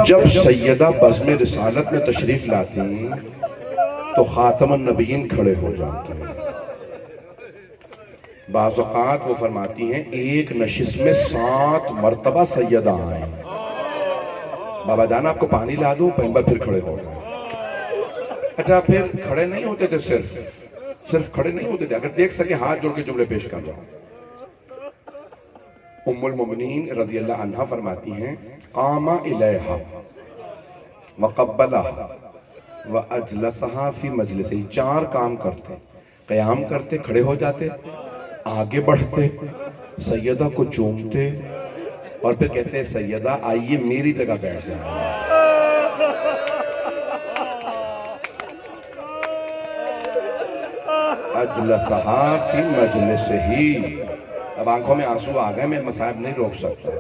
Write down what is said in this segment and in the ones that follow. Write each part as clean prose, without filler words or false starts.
جب سیدہ بزم رسالت میں تشریف لاتی تو خاتم النبیین کھڑے ہو جاتے ہیں۔ بعض اوقات وہ فرماتی ہیں ایک نشست میں 7 مرتبہ سیدہ آئیں، بابا جان آپ کو پانی لا دوں، پیغمبر پھر کھڑے ہو گئے۔ اچھا پھر کھڑے نہیں ہوتے تھے، صرف کھڑے نہیں ہوتے تھے، اگر دیکھ سکے ہاتھ جوڑ کے جملے پیش کر دو۔ ام المؤمنین رضی اللہ عنہ فرماتی ہیں قام الیہا وقبلہا واجلسہا فی مجلسی، 4 کام کرتے، قیام کرتے، کھڑے ہو جاتے، آگے بڑھتے، سیدہ کو چومتے اور پھر کہتے ہیں سیدہ آئیے میری جگہ بیٹھ جائیں۔ اجلسہا فی مجلسہی، اب آنکھوں میں آنسو آ گئے، میں مصائب نہیں روک سکتا۔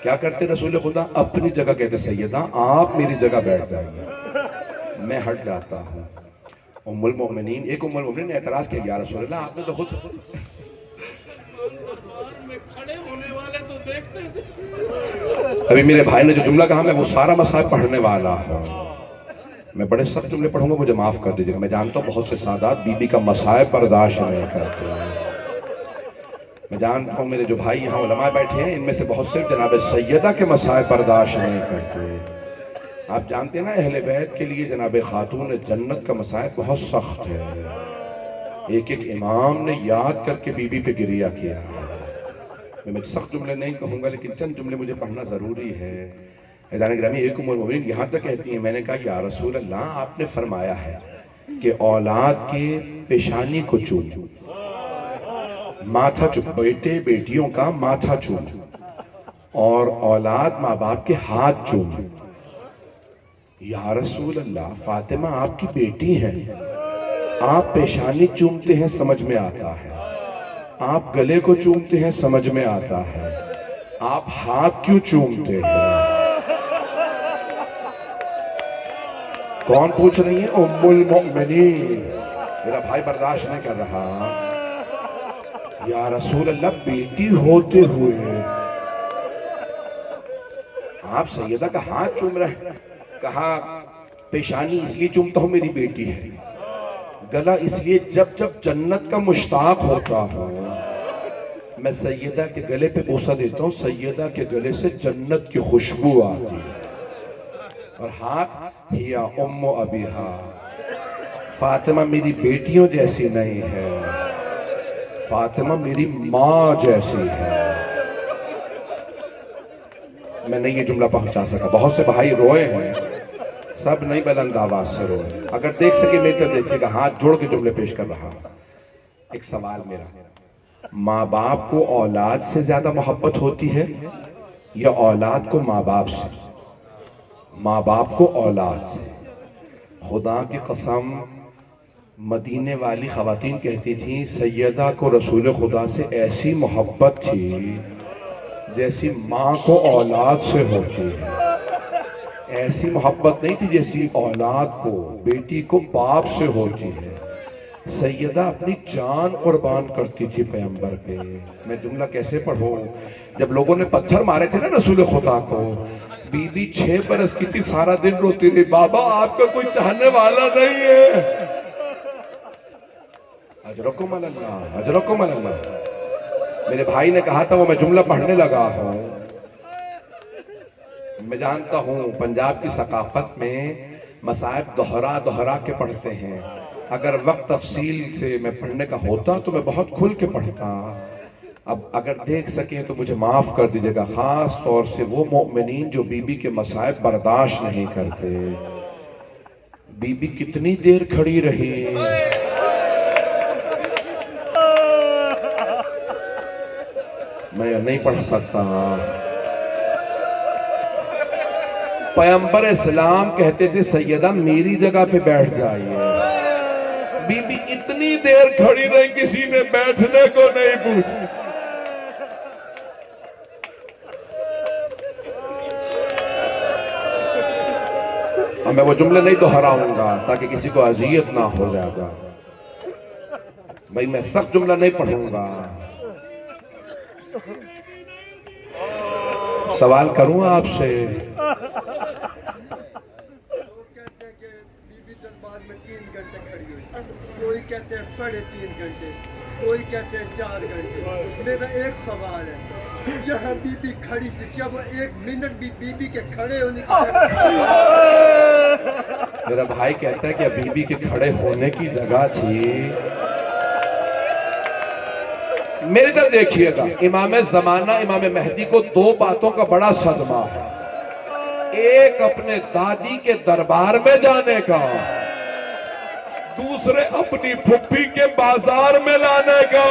کیا کرتے رسول خدا؟ اپنی جگہ کہتے سیدہ آپ میری جگہ بیٹھ جائیے، میں ہٹ جاتا ہوں۔ ام المؤمنین، ایک ام المؤمنین نے اعتراض کیا یا رسول اللہ آپ نے تو خود ابھی میرے بھائی نے جو جملہ کہا میں وہ سارا مصائب پڑھنے والا ہوں، میں بڑے سخت جملے پڑھوں گا، مجھے معاف کر دیجئے گا۔ میں جانتا ہوں بہت سے سادات بی بی کا مصائب برداشت نہیں کرتے ہیں، میں جانتا ہوں میرے جو بھائی یہاں علماء بیٹھے ہیں ان میں سے بہت سے جناب سیدہ کے مصائب برداشت نہیں کرتے۔ آپ جانتے ہیں نا اہل بیت کے لیے جناب خاتون جنت کا مصائب بہت سخت ہے، ایک ایک امام نے یاد کر کے بی بی پہ گریہ کیا ہے۔ میں سخت جملے نہیں کہوں گا لیکن چند جملے مجھے پڑھنا ضروری ہے۔ عزیزان گرامی، ایک ام المؤمنین یہاں تک کہتی ہیں میں نے کہا یا رسول اللہ آپ نے فرمایا ہے کہ اولاد کے پیشانی کو چوم، ماتھا چوم، بیٹے بیٹیوں کا ماتھا چوم، اور اولاد ماں باپ کے ہاتھ چوم۔ یا رسول اللہ فاطمہ آپ کی بیٹی ہیں، آپ پیشانی چومتے ہیں سمجھ میں آتا ہے، آپ گلے کو چومتے ہیں سمجھ میں آتا ہے، آپ ہاتھ کیوں چومتے ہیں؟ کون پوچھ رہی ہیں؟ ام المؤمنین۔ میرا بھائی برداشت نہیں کر رہا۔ یا رسول اللہ بیٹی ہوتے ہوئے آپ سیدہ کا ہاتھ چوم رہے ہیں؟ کہا پیشانی اس لیے چومتا ہوں میری بیٹی ہے، گلا اس لیے جب جب جنت کا مشتاق ہوتا ہوں میں سیدہ کے گلے پہ بوسہ دیتا ہوں، سیدہ کے گلے سے جنت کی خوشبو آتی ہے۔ اور ہاتھ ہیا ام ابیہا، فاطمہ میری بیٹیوں جیسی نہیں ہے، فاطمہ میری ماں جیسی ہے۔ میں نہیں یہ جملہ پہنچا سکا، بہت سے بھائی روئے ہیں، سب نہیں بلند آواز سے روئے، اگر دیکھ سکے میرے طرف دیکھئے گا، ہاتھ جوڑ کے جملے پیش کر رہا۔ ایک سوال میرا، ماں باپ کو اولاد سے زیادہ محبت ہوتی ہے یا اولاد کو ماں باپ سے؟ ماں باپ کو اولاد سے۔ خدا کی قسم مدینے والی خواتین کہتی تھیں سیدہ کو رسول خدا سے ایسی محبت تھی جیسی ماں کو اولاد سے ہوتی ہے، ایسی محبت نہیں تھی جیسی اولاد کو، بیٹی کو باپ سے ہوتی ہے۔ سیدہ اپنی جان قربان کرتی تھی پیغمبر پہ۔ میں جملہ کیسے پڑھوں؟ جب لوگوں نے پتھر مارے تھے نا رسول خدا کو، بی بی 6 برس کی تھی، سارا دن روتی رہی بابا آپ کا کوئی چاہنے والا نہیں ہے۔ اجرکم اللہ، اجرکم اللہ۔ میرے بھائی نے کہا تھا وہ میں جملہ پڑھنے لگا ہوں۔ میں جانتا ہوں پنجاب کی ثقافت میں مصائب دہرا دہرا کے پڑھتے ہیں، اگر وقت تفصیل سے میں پڑھنے کا ہوتا تو میں بہت کھل کے پڑھتا۔ اب اگر دیکھ سکیں تو مجھے معاف کر دیجئے گا، خاص طور سے وہ مومنین جو بی بی کے مصائب برداشت نہیں کرتے۔ بی بی کتنی دیر کھڑی رہی، میں نہیں پڑھ سکتا۔ پیغمبر اسلام کہتے تھے سیدہ میری جگہ پہ بیٹھ جائیے، بی بی اتنی دیر کھڑی رہی کسی نے بیٹھنے کو نہیں پوچھا۔ اب میں وہ جملے نہیں دہراؤں گا تاکہ کسی کو اذیت نہ ہو جائے گا، بھائی میں سخت جملہ نہیں پڑھوں گا۔ سوال کروں آپ سے، کہتے ہیں کہ بی بی دربار میں 3 گھنٹے کھڑی ہوئی، کوئی کہتے ہیں 3.5 گھنٹے، کوئی کہتے ہیں 4 گھنٹے۔ میرا ایک سوال ہے، یہاں بی بی کھڑی تھی، کیا وہ 1 منٹ بھی بی بی کے کھڑے ہونے کی جگہ؟ میرا بھائی کہتا ہے کہ بی بی کے کھڑے ہونے کی جگہ تھی۔ میری طرف دیکھیے گا، امام زمانہ امام مہدی کو 2 باتوں کا بڑا صدمہ ہے، ایک اپنے دادی کے دربار میں جانے کا، دوسرے اپنی پھپھی کے بازار میں لانے کا۔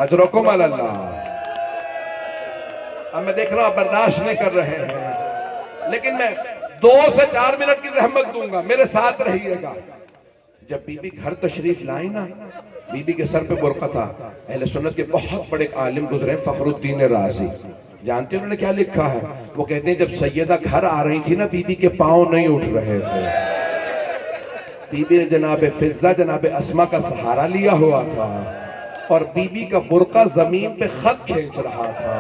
اجرکم اللہ۔ اب میں دیکھ رہا ہوں آپ برداشت نہیں کر رہے ہیں، لیکن میں 2 سے 4 منٹ کی زحمت دوں گا، میرے ساتھ رہیے گا۔ جب بی بی گھر تشریف لائیں نا، بی بی کے سر پہ برقع تھا۔ اہل سنت کے بہت بڑے عالم گزرے فخر الدین رازی، جانتے ہیں انہوں نے کیا لکھا ہے؟ وہ کہتے ہیں جب سیدہ گھر آ رہی تھی نا، بی بی کے پاؤں نہیں اٹھ رہے تھے، بی بی نے جناب فضہ جناب اسما کا سہارا لیا ہوا تھا، اور بی بی کا برقع زمین پہ خط کھینچ رہا تھا،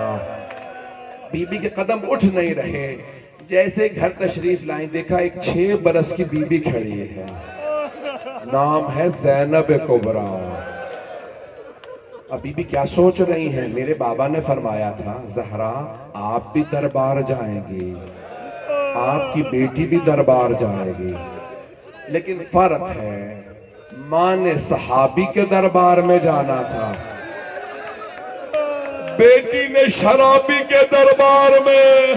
بی بی کے قدم اٹھ نہیں رہے۔ جیسے گھر تشریف لائیں، دیکھا ایک 6 برس کی بی بی کھڑی ہے، نام ہے زینب کبریٰ۔ اب بی بی کیا سوچ رہی ہیں؟ میرے بابا نے فرمایا تھا زہرا آپ بھی دربار جائیں گی، آپ کی بیٹی بھی دربار جائے گی، لیکن فرق ہے ماں نے صحابی کے دربار میں جانا تھا، بیٹی نے شرابی کے دربار میں۔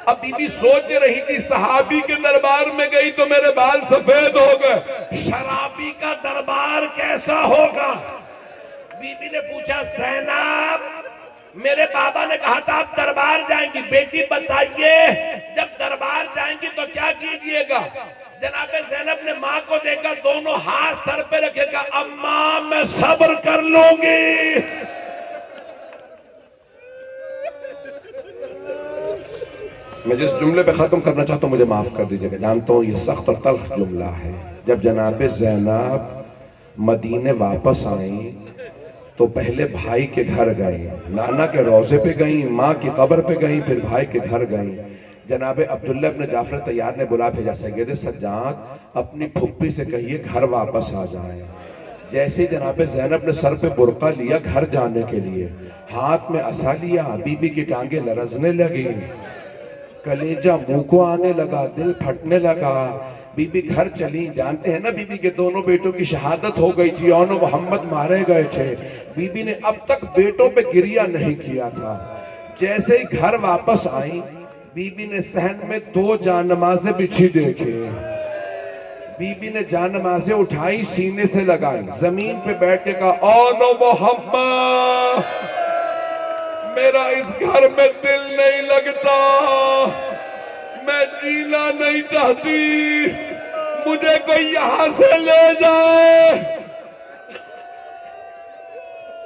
اب بی بی سوچ رہی تھی صحابی کے دربار میں گئی تو میرے بال سفید ہو گئے، شرابی کا دربار کیسا ہوگا؟ بی بی نے پوچھا زینب میرے بابا نے کہا تھا آپ دربار جائیں گی، بیٹی بتائیے جب دربار جائیں گی تو کیا کیجئے گا؟ جناب زینب نے ماں کو دیکھا، دونوں ہاتھ سر پہ رکھے گا، اماں میں صبر کر لوں گی۔ میں جس جملے پہ ختم کرنا چاہتا ہوں مجھے معاف کر دیجئے گا، جانتا ہوں یہ سخت اور تلخ جملہ ہے۔ جب جناب زینب مدینے واپس آئیں تو پہلے بھائی کے گھر گئیں، نانا کے روضے پہ گئیں، ماں کی قبر پہ گئیں، پھر بھائی کے گھر گئیں۔ جناب عبداللہ ابن جعفر طیار نے بلا بھیجا، سید سجاد اپنی پھپھی سے کہیے گھر واپس آ جائیں۔ جیسے جناب زینب نے سر پہ برقع لیا گھر جانے کے لیے، ہاتھ میں عصا لیا، بی بی کی ٹانگیں لرزنے لگیں، کلیجہ منہ کو آنے لگا، دل پھٹنے لگا، بی بی گھر چلی۔ جانتے ہیں نا بی بی کے دونوں بیٹوں کی شہادت ہو گئی تھی، اون و محمد مارے گئے تھے، بی بی نے اب تک بیٹوں پہ گریہ نہیں کیا تھا۔ جیسے ہی گھر واپس آئیں، بی بی نے صحن میں 2 جانمازیں بچھی دیکھے، بی بی نے جانمازیں اٹھائی سینے سے لگائی، زمین پہ بیٹھ کے کہا اون و محمد میرا اس گھر میں دل نہیں لگتا، میں جینا نہیں چاہتی، مجھے کوئی یہاں سے لے جائے۔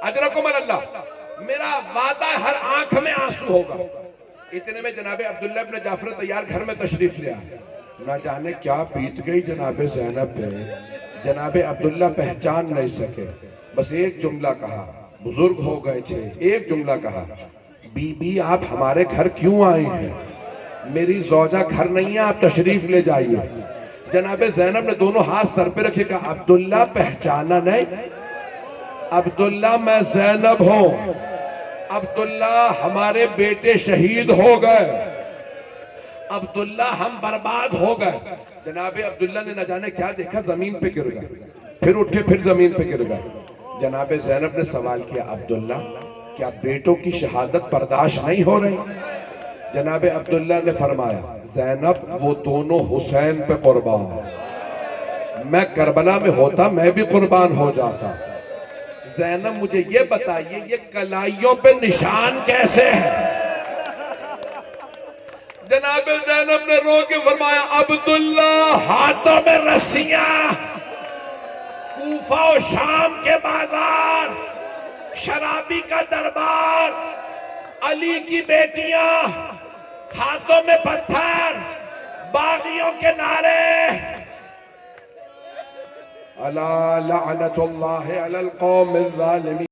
اجرکم اللہ، میرا وعدہ ہر آنکھ میں آنسو ہوگا۔ اتنے میں جناب عبداللہ ابن جعفر طیار گھر میں تشریف لیا، نہ جانے کیا بیت گئی جناب زینب پہ، جناب عبداللہ پہچان نہیں سکے، بس ایک جملہ کہا، بزرگ ہو گئے تھے، ایک جملہ کہا، بی بی آپ ہمارے گھر کیوں آئے ہیں؟ میری زوجہ گھر نہیں ہے، آپ تشریف لے جائیے۔ جناب زینب نے دونوں ہاتھ سر پہ رکھے کہا عبداللہ پہچانا نہیں؟ عبداللہ میں زینب ہوں، عبداللہ ہمارے بیٹے شہید ہو گئے، عبداللہ ہم برباد ہو گئے۔ جناب عبداللہ نے نہ جانے کیا دیکھا، زمین پہ گر گئے، پھر اٹھے پھر زمین پہ گر گئے۔ جناب زینب نے سوال کیا عبداللہ کیا بیٹوں کی شہادت برداشت نہیں ہو رہی؟ جناب عبداللہ نے فرمایا زینب وہ دونوں حسین پہ قربان، میں کربلا میں ہوتا میں بھی قربان ہو جاتا۔ زینب مجھے یہ بتائیے یہ کلائیوں پہ نشان کیسے ہے؟ جناب زینب نے رو کے فرمایا عبداللہ ہاتھوں میں رسیاں، کوفہ و شام کے بازار، شرابی کا دربار، علی کی بیٹیاں، ہاتھوں میں پتھر، باغیوں کے نعرے، الا لعنت اللہ علی القوم الظالمین۔